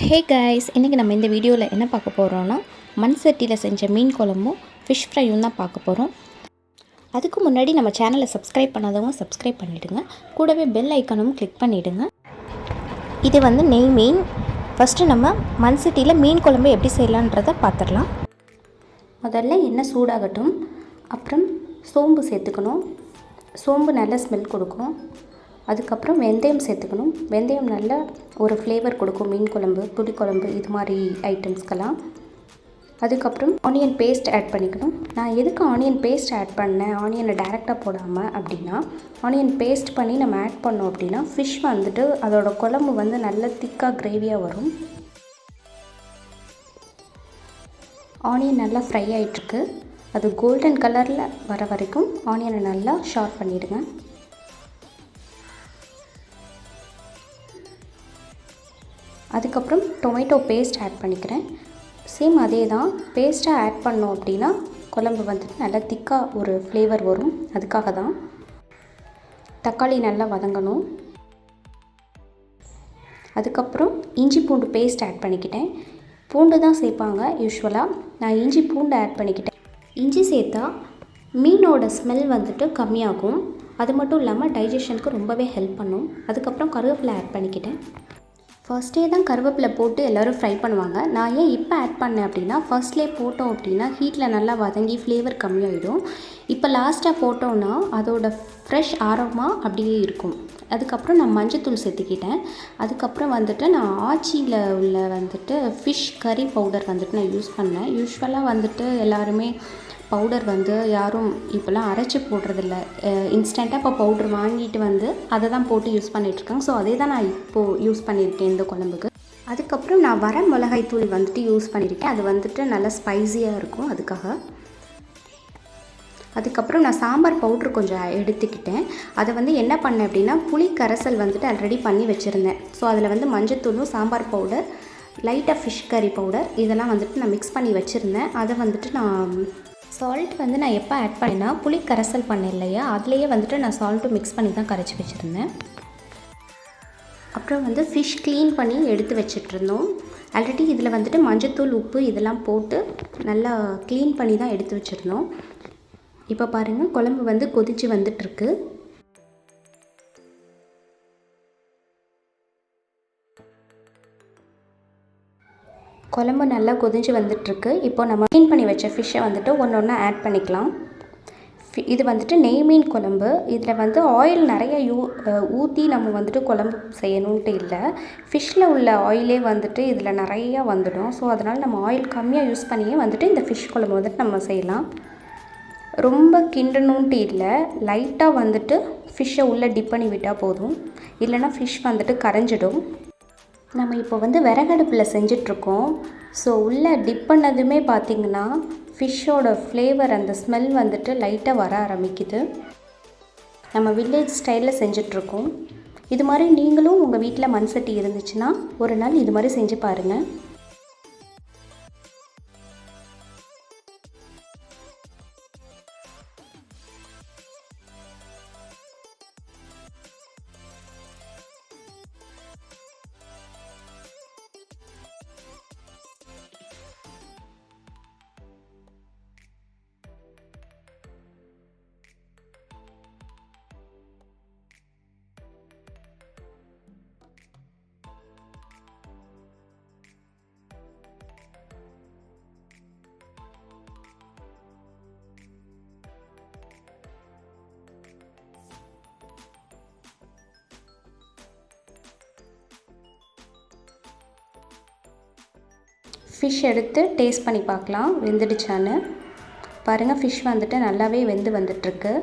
Hey guys, இன்றைக்கி நம்ம இந்த வீடியோவில் என்ன பார்க்க போகிறோன்னா மண் சட்டியில் செஞ்ச மீன் குழம்பும் ஃபிஷ் ஃப்ரையும் தான் பார்க்க போகிறோம். அதுக்கு முன்னாடி நம்ம சேனலை சப்ஸ்கிரைப் பண்ணாதவங்க சப்ஸ்கிரைப் பண்ணிவிடுங்க. கூடவே பெல் ஐக்கானும் கிளிக் பண்ணிவிடுங்க. இது வந்து நெய் மீன். ஃபஸ்ட்டு நம்ம மண் சட்டியில் மீன் குழம்பு எப்படி செய்யலான்றதை பார்த்துடலாம். முதல்ல எண்ணெய் சூடாகட்டும். அப்புறம் சோம்பு சேர்த்துக்கணும். சோம்பு நல்ல ஸ்மெல் கொடுக்கும். அதுக்கப்புறம் வெந்தயம் சேர்த்துக்கணும். வெந்தயம் நல்ல ஒரு ஃப்ளேவர் கொடுக்கும் மீன் குழம்பு, புளிக்குழம்பு இது மாதிரி ஐட்டம்ஸ்க்கெல்லாம். அதுக்கப்புறம் ஆனியன் பேஸ்ட் ஆட் பண்ணிக்கணும். நான் எதுக்கு ஆனியன் பேஸ்ட் ஆட் பண்ணேன், ஆனியனை டைரெக்டாக போடாமல் அப்படின்னா, ஆனியன் பேஸ்ட் பண்ணி நம்ம ஆட் பண்ணோம் அப்படின்னா ஃபிஷ் வந்துட்டு அதோட குழம்பு வந்து நல்ல திக்காக கிரேவியாக வரும். ஆனியன் நல்லா ஃப்ரை ஆகிட்டுருக்கு. அது கோல்டன் கலரில் வர வரைக்கும் ஆனியனை நல்லா ஷார்ப் பண்ணிவிடுங்க. அதுக்கப்புறம் டொமேட்டோ பேஸ்ட் ஆட் பண்ணிக்கிறேன். சேம் அதே தான், பேஸ்ட்டாக ஆட் பண்ணோம் அப்படின்னா குழம்பு வந்துட்டு நல்லா திக்காக ஒரு ஃப்ளேவர் வரும். அதுக்காக தான். தக்காளி நல்லா வதங்கணும். அதுக்கப்புறம் இஞ்சி பூண்டு பேஸ்ட் ஆட் பண்ணிக்கிட்டேன். பூண்டு தான் சேர்ப்பாங்க யூஸ்வலாக, நான் இஞ்சி பூண்டு ஆட் பண்ணிக்கிட்டேன். இஞ்சி சேர்த்தா மீனோட ஸ்மெல் வந்துட்டு கம்மியாகும். அது மட்டும் இல்லாமல் டைஜஷனுக்கு ரொம்பவே ஹெல்ப் பண்ணும். அதுக்கப்புறம் கருவேப்பிலை ஆட் பண்ணிக்கிட்டேன். ஃபர்ஸ்ட்டே தான் கருவேப்பிலை போட்டு எல்லோரும் ஃப்ரை பண்ணுவாங்க. நான் ஏன் இப்போ ஆட் பண்ணேன் அப்படின்னா, ஃபர்ஸ்ட்லேயே போட்டோம் அப்படின்னா ஹீட்டில் நல்லா வதங்கி ஃப்ளேவர் கம்மியாகிடும். இப்போ லாஸ்ட்டாக போட்டோன்னா அதோட ஃப்ரெஷ் ஆரோமா அப்படியே இருக்கும். அதுக்கப்புறம் நான் மஞ்சத்தூள் சேர்த்துக்கிட்டேன். அதுக்கப்புறம் வந்துட்டு நான் ஆச்சியில் உள்ள வந்துட்டு ஃபிஷ் கறி பவுடர் வந்துட்டு நான் யூஸ் பண்ணேன். யூஸ்வலாக வந்துட்டு எல்லாருமே பவுடர் வந்து யாரும் இப்போலாம் அரைச்சி போடுறதில்ல. இன்ஸ்டண்ட்டாக இப்போ பவுட்ரு வாங்கிட்டு வந்து அதை தான் போட்டு யூஸ் பண்ணிகிட்ருக்காங்க. ஸோ அதே தான் நான் இப்போது யூஸ் பண்ணியிருக்கேன் இந்த குழம்புக்கு. அதுக்கப்புறம் நான் வர மிளகாய் தூள் வந்துட்டு யூஸ் பண்ணியிருக்கேன். அது வந்துட்டு நல்லா ஸ்பைஸியாக இருக்கும் அதுக்காக. அதுக்கப்புறம் நான் சாம்பார் பவுட்ரு கொஞ்சம் எடுத்துக்கிட்டேன். அதை வந்து என்ன பண்ணேன் அப்படின்னா, புளி கரைசல் வந்துட்டு ஆல்ரெடி பண்ணி வச்சுருந்தேன். ஸோ அதில் வந்து மஞ்சத்தூளும் சாம்பார் பவுடர், லைட்டாக ஃபிஷ் கறி பவுடர் இதெல்லாம் வந்துட்டு நான் மிக்ஸ் பண்ணி வச்சுருந்தேன். அதை வந்துட்டு நான் சால்ட் வந்து நான் எப்போ ஆட் பண்ணேன்னா, புளி கரைசல் பண்ணேன் இல்லையா, அதுலேயே வந்துட்டு நான் சால்ட்டும் மிக்ஸ் பண்ணி தான் கரைச்சி வச்சுருந்தேன். அப்புறம் வந்து ஃபிஷ் க்ளீன் பண்ணி எடுத்து வச்சிட்ருந்தோம். ஆல்ரெடி இதில் வந்துட்டு மஞ்சத்தூள், உப்பு இதெல்லாம் போட்டு நல்லா க்ளீன் பண்ணி தான் எடுத்து வச்சுருந்தோம். இப்போ பாருங்கள், குழம்பு வந்து கொதித்து வந்துட்டுருக்கு. குழம்பு நல்லா கொதிஞ்சு வந்துட்டுருக்கு. இப்போ நம்ம க்ளீன் பண்ணி வச்ச ஃபிஷ்ஷை வந்துட்டு ஒன்று ஒன்றா ஆட் பண்ணிக்கலாம். இது வந்துட்டு நெய் மீன் குழம்பு. இதில் வந்து ஆயில் நிறைய ஊற்றி நம்ம வந்துட்டு குழம்பு செய்யணுன்ட்டு இல்லை. ஃபிஷ்ஷில் உள்ள ஆயிலே வந்துட்டு இதில் நிறையா வந்துடும். ஸோ அதனால் நம்ம ஆயில் கம்மியாக யூஸ் பண்ணியே வந்துட்டு இந்த ஃபிஷ் குழம்பு வந்துட்டு நம்ம செய்யலாம். ரொம்ப கிண்டணுன்ட்டு இல்லை, லைட்டாக வந்துட்டு ஃபிஷ்ஷை உள்ளே டிப் பண்ணி விட்டால் போதும். இல்லைனா ஃபிஷ் வந்துட்டு கரைஞ்சிடும். நம்ம இப்போ வந்து விறகடுப்பில் செஞ்சிட்ருக்கோம். ஸோ உள்ளே டிப் பண்ணதுமே பார்த்திங்கன்னா ஃபிஷ்ஷோட ஃப்ளேவர், அந்த ஸ்மெல் வந்துட்டு லைட்டாக வர ஆரம்பிக்குது. நம்ம வில்லேஜ் ஸ்டைலில் செஞ்சிட்ருக்கோம். இது மாதிரி நீங்களும் உங்கள் வீட்டில் மண் சட்டி இருந்துச்சுன்னா ஒரு நாள் இது மாதிரி செஞ்சு பாருங்கள். ஃபிஷ் எடுத்து டேஸ்ட் பண்ணி பார்க்கலாம் வெந்துடுச்சான்னு. பாருங்கள், ஃபிஷ் வந்துட்டு நல்லாவே வெந்து வந்துட்டுருக்கு.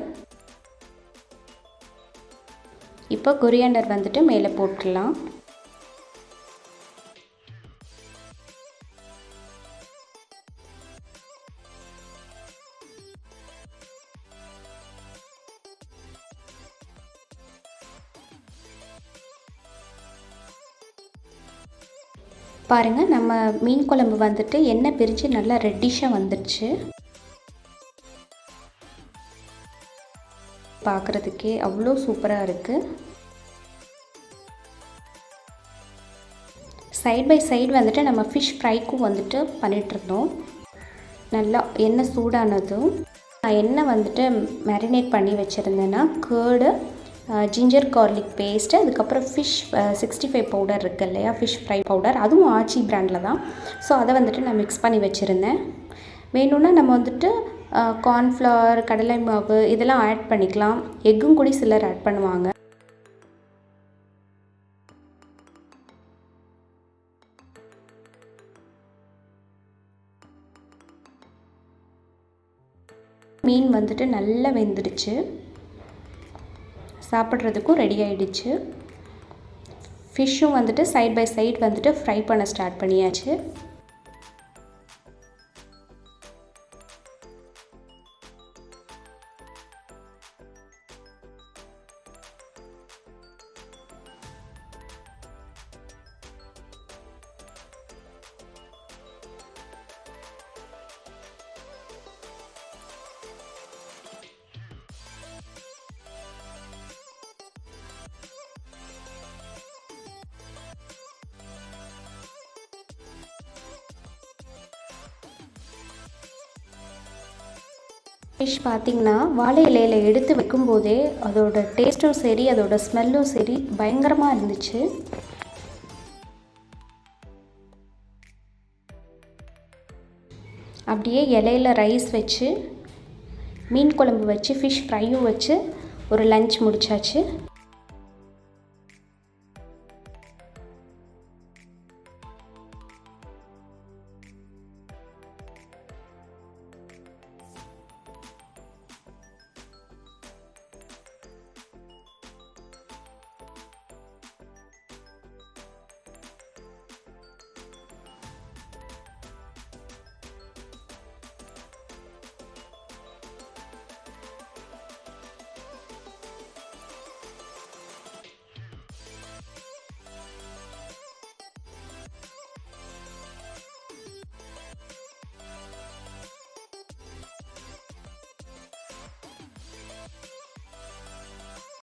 இப்போ கொரியாண்டர் வந்துட்டு மேலே போட்டுடலாம். பாருங்கள், நம்ம மீன் குழம்பு வந்துட்டு எண்ணெய் பிரித்து நல்லா ரெட்டிஷாக வந்துடுச்சு. பார்க்குறதுக்கே அவ்வளோ சூப்பராக இருக்குது. சைட் பை சைடு வந்துட்டு நம்ம ஃபிஷ் ஃப்ரைக்கும் வந்துட்டு பண்ணிகிட்ருந்தோம். நல்லா எண்ணெய் சூடானதும் நான் எண்ணெய் வந்துட்டு மேரினேட் பண்ணி வச்சுருந்தேன்னா கேர்டு, ஜிஞ்சர் கார்லிக் பேஸ்ட்டு, அதுக்கப்புறம் ஃபிஷ் 65 பவுடர் இருக்குது இல்லையா, ஃபிஷ் ஃப்ரை பவுடர், அதுவும் ஆச்சி பிராண்டில் தான். ஸோ அதை வந்துட்டு நான் மிக்ஸ் பண்ணி வச்சுருந்தேன். வேணும்னா நம்ம வந்துட்டு கார்ன்ஃப்ளவர், கடலை மாவு இதெல்லாம் ஆட் பண்ணிக்கலாம். எக்கும் கூட சிலர் ஆட் பண்ணுவாங்க. மீன் வந்துட்டு நல்லா வெந்துடுச்சு, சாப்பிட்றதுக்கும் ரெடி ஆகிடுச்சு. ஃபிஷ்ஷும் வந்துட்டு சைட் பை சைட் வந்துட்டு ஃப்ரை பண்ண ஸ்டார்ட் பண்ணியாச்சு. ஃபிஷ் பார்த்திங்கன்னா வாழை இலையில் எடுத்து வைக்கும்போதே அதோட டேஸ்ட்டும் சரி, அதோட ஸ்மெல்லும் சரி பயங்கரமாக இருந்துச்சு. அப்படியே இலையில் ரைஸ் வச்சு, மீன் குழம்பு வச்சு, ஃபிஷ் ஃப்ரையும் வச்சு ஒரு லன்ச் முடிச்சாச்சு.